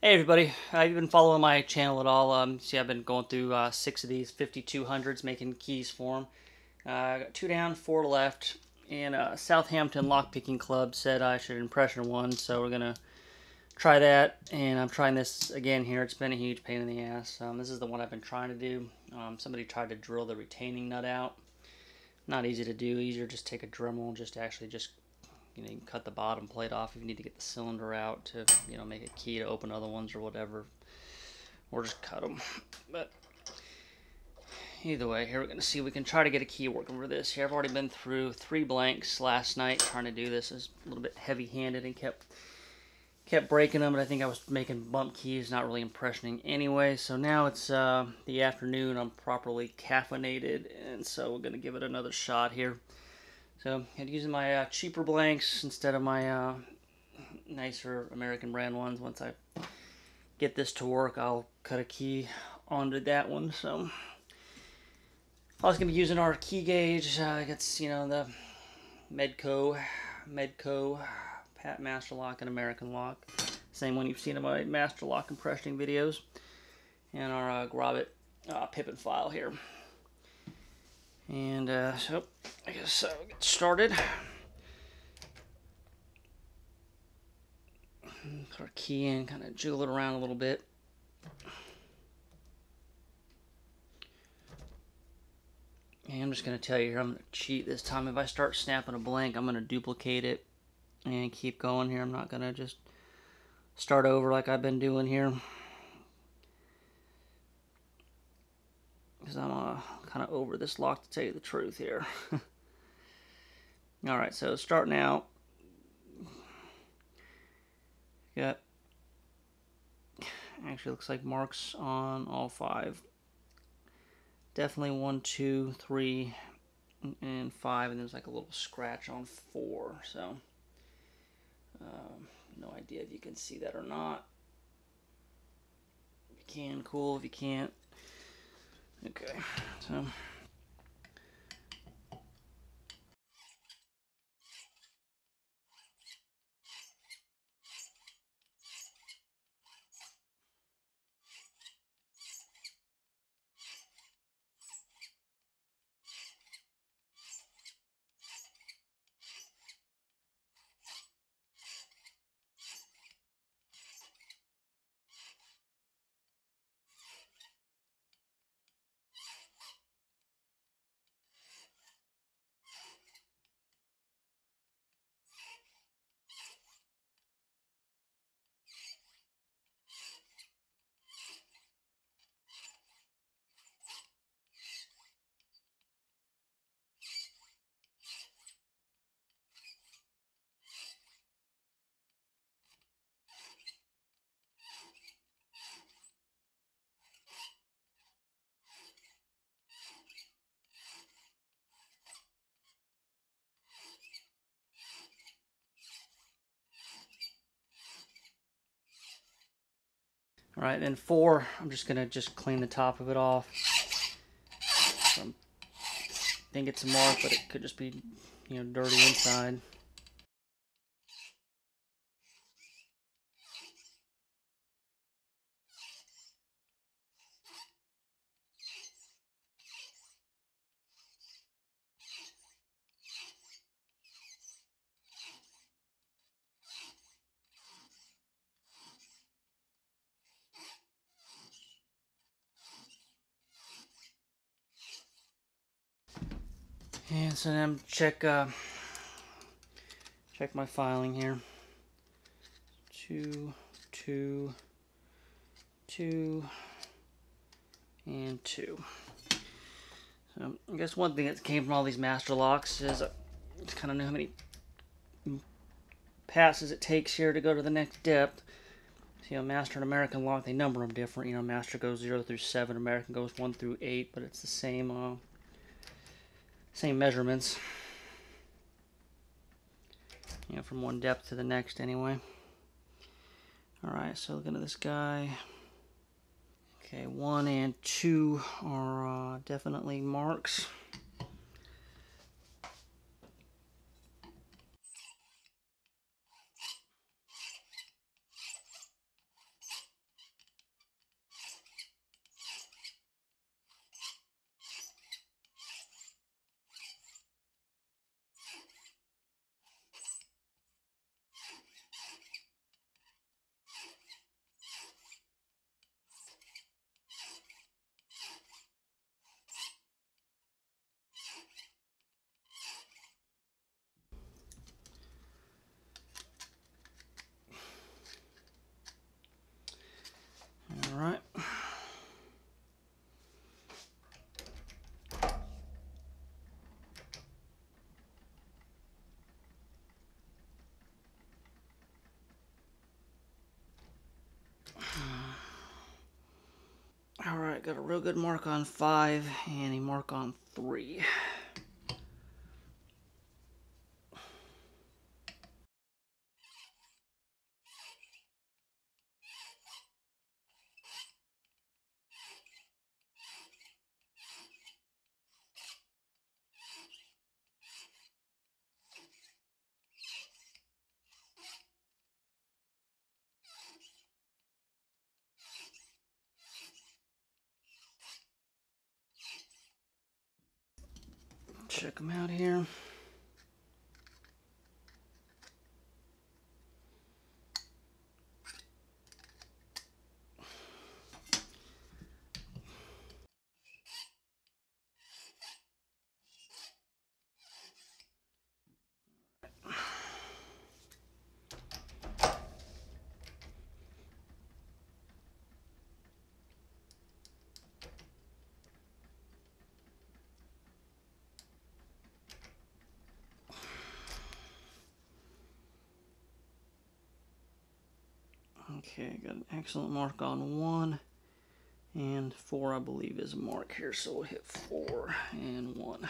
Hey everybody, have you been following my channel at all? See, I've been going through 6 of these 5200s, making keys for them. I got 2 down, 4 left, and Southampton Lockpicking Club said I should impression one, so we're going to try that, and I'm trying this again here. It's been a huge pain in the ass. This is the one I've been trying to do. Somebody tried to drill the retaining nut out. Not easy to do, easier just take a Dremel and just you can cut the bottom plate off if you need to get the cylinder out to, make a key to open other ones or whatever, or just cut them. But either way, here we're going to see if we can try to get a key working for this. Here, I've already been through 3 blanks last night trying to do this. It's a little bit heavy-handed and kept breaking them, but I think I was making bump keys, not really impressioning anyway. So now it's the afternoon. I'm properly caffeinated, and so we're going to give it another shot here. So I'm using my cheaper blanks instead of my nicer American brand ones. Once I get this to work, I'll cut a key onto that one. So I was going to be using our key gauge. It's, the Medco, Pat Master Lock and American Lock. Same one you've seen in my Master Lock impressioning videos. And our Grobit Pippin file here. And so I guess we'll get started. Put our key in, kind of jiggle it around a little bit. And I'm just going to tell you here, I'm going to cheat this time. If I start snapping a blank, I'm going to duplicate it and keep going here. I'm not going to just start over like I've been doing here, because I'm kind of over this lock, to tell you the truth here. Alright, so starting out, got, actually looks like marks on all 5. Definitely 1, 2, 3, and 5, and there's like a little scratch on 4, so no idea if you can see that or not. If you can, cool. If you can't, okay, so alright, then 4, I'm just going to clean the top of it off. I think it's a mark, but it could just be, dirty inside. And so then check my filing here. 2, 2, 2, and 2. So I guess one thing that came from all these master locks is I just kind of know how many passes it takes here to go to the next depth. So, Master and American lock, they number them different. Master goes 0 through 7, American goes 1 through 8, but it's the same measurements. From one depth to the next anyway. Alright, so looking at this guy. Okay, 1 and 2 are definitely marks. Alright, got a real good mark on 5 and a mark on 3. Check them out here. Okay, got an excellent mark on 1, and 4 I believe is a mark here, so we'll hit 4 and 1.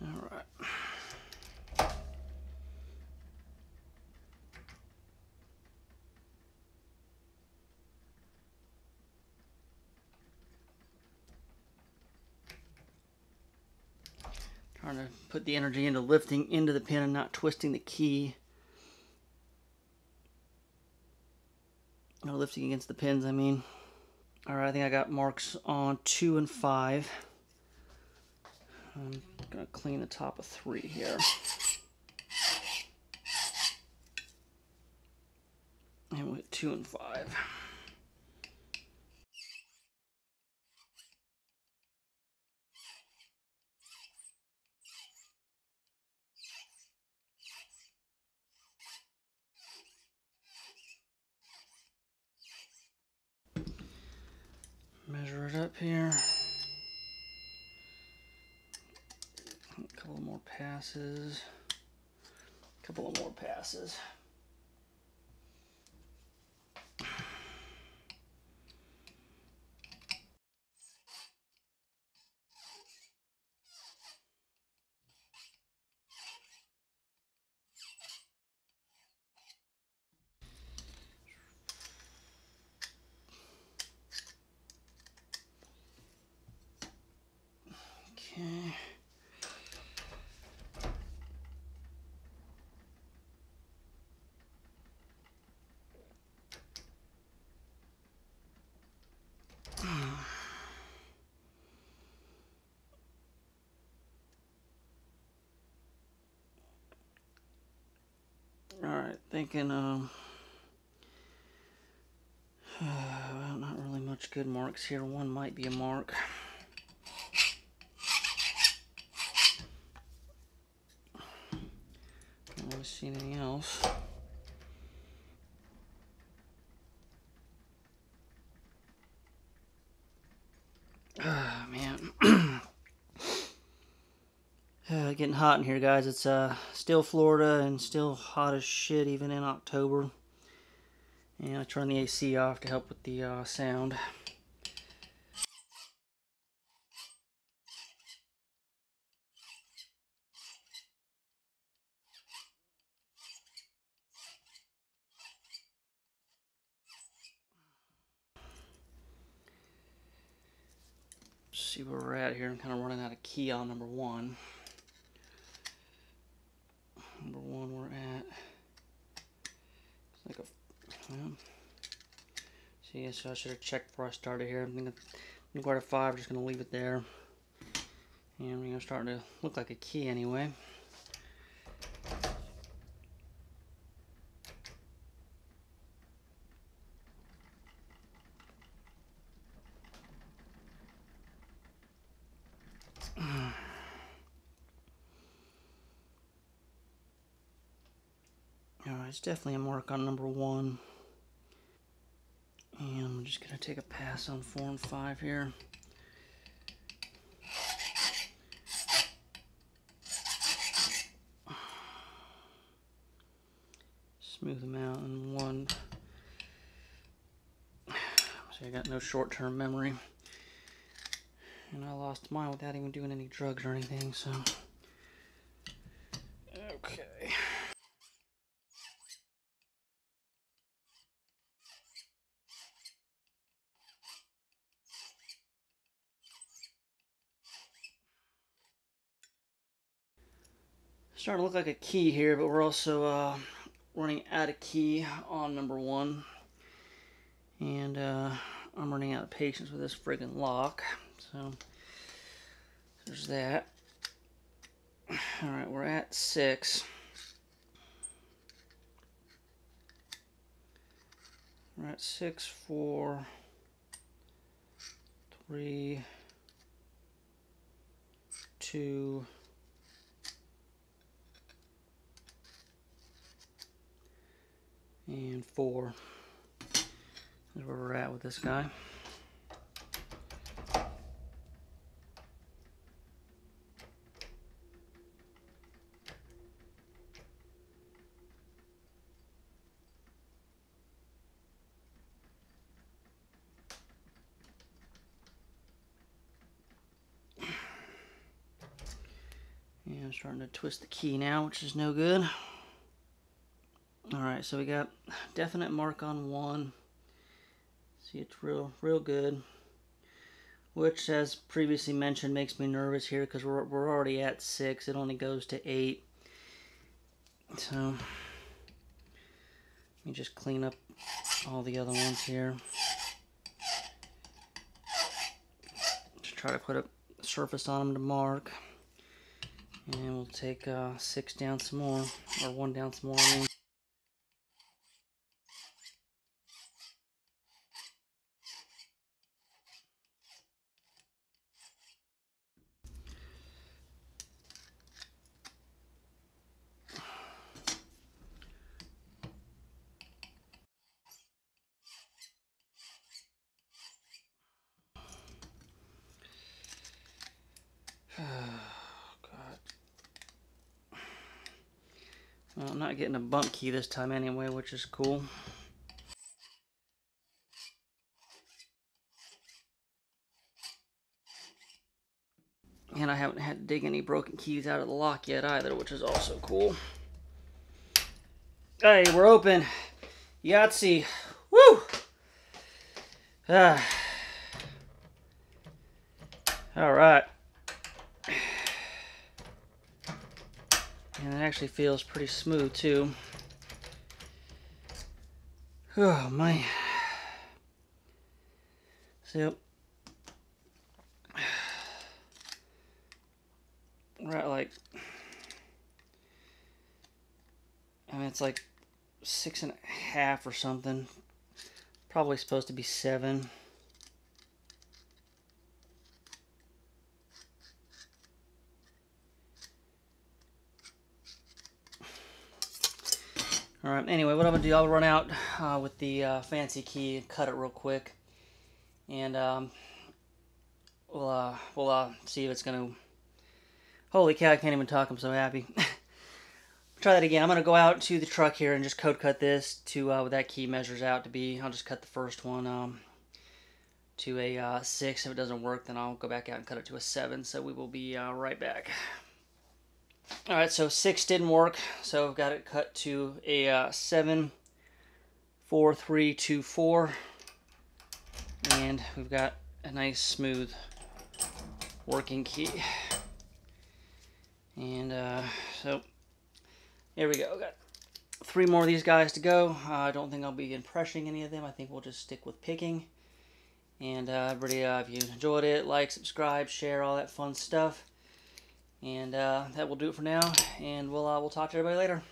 Alright. Trying to put the energy into lifting into the pin and not twisting the key. No lifting against the pins, I mean. Alright, I think I got marks on 2 and 5. I'm going to clean the top of 3 here. And with 2 and 5. Measure it up here. A couple more passes. A couple of more passes. Okay. Alright, thinking, well, not really much good marks here. 1 might be a mark. Don't really see anything else. Ah, man. Getting hot in here, guys. It's still Florida and still hot as shit even in October. And I turned the AC off to help with the sound. See where we're at here. I'm kind of running out of key on number 1. Number 1 we're at. It's like a, well, see, so I should have checked before I started here. I'm thinking we're at a 5, just gonna leave it there. And we're starting to look like a key anyway. Alright, it's definitely a mark on number 1. And I'm just going to take a pass on 4 and 5 here. Smooth them out in 1. See, I got no short-term memory. And I lost mine without even doing any drugs or anything, so. Okay. Starting to look like a key here, but we're also running out of key on number 1. And I'm running out of patience with this friggin' lock. So there's that. Alright, we're at 6. We're at 6, 4, 3, 2, and 4. That's where we're at with this guy. And I'm starting to twist the key now, which is no good. Alright, so we got definite mark on 1. See, it's real good. Which, as previously mentioned, makes me nervous here because we're already at 6. It only goes to 8. So, let me just clean up all the other ones here. Just try to put a surface on them to mark. And we'll take 6 down some more, or 1 down some more, I mean. Well, I'm not getting a bump key this time anyway, which is cool. And I haven't had to dig any broken keys out of the lock yet either, which is also cool. Hey, we're open. Yahtzee. Woo! Alright. And it actually feels pretty smooth too. Oh man. So we're at like, I mean, it's like 6.5 or something. Probably supposed to be 7. Alright, anyway, what I'm going to do, I'll run out with the fancy key and cut it real quick. And we'll see if it's going to... Holy cow, I can't even talk, I'm so happy. Try that again. I'm going to go out to the truck here and just code cut this to what that key measures out to be. I'll just cut the first one to a 6. If it doesn't work, then I'll go back out and cut it to a 7. So we will be right back. Alright, so 6 didn't work, so I've got it cut to a 7, 4, 3, 2, 4, and we've got a nice smooth working key. And so there we go. I've got 3 more of these guys to go. I don't think I'll be impressing any of them. I think we'll just stick with picking. And everybody, if you enjoyed it, like, subscribe, share, all that fun stuff. And that will do it for now, and we'll talk to everybody later.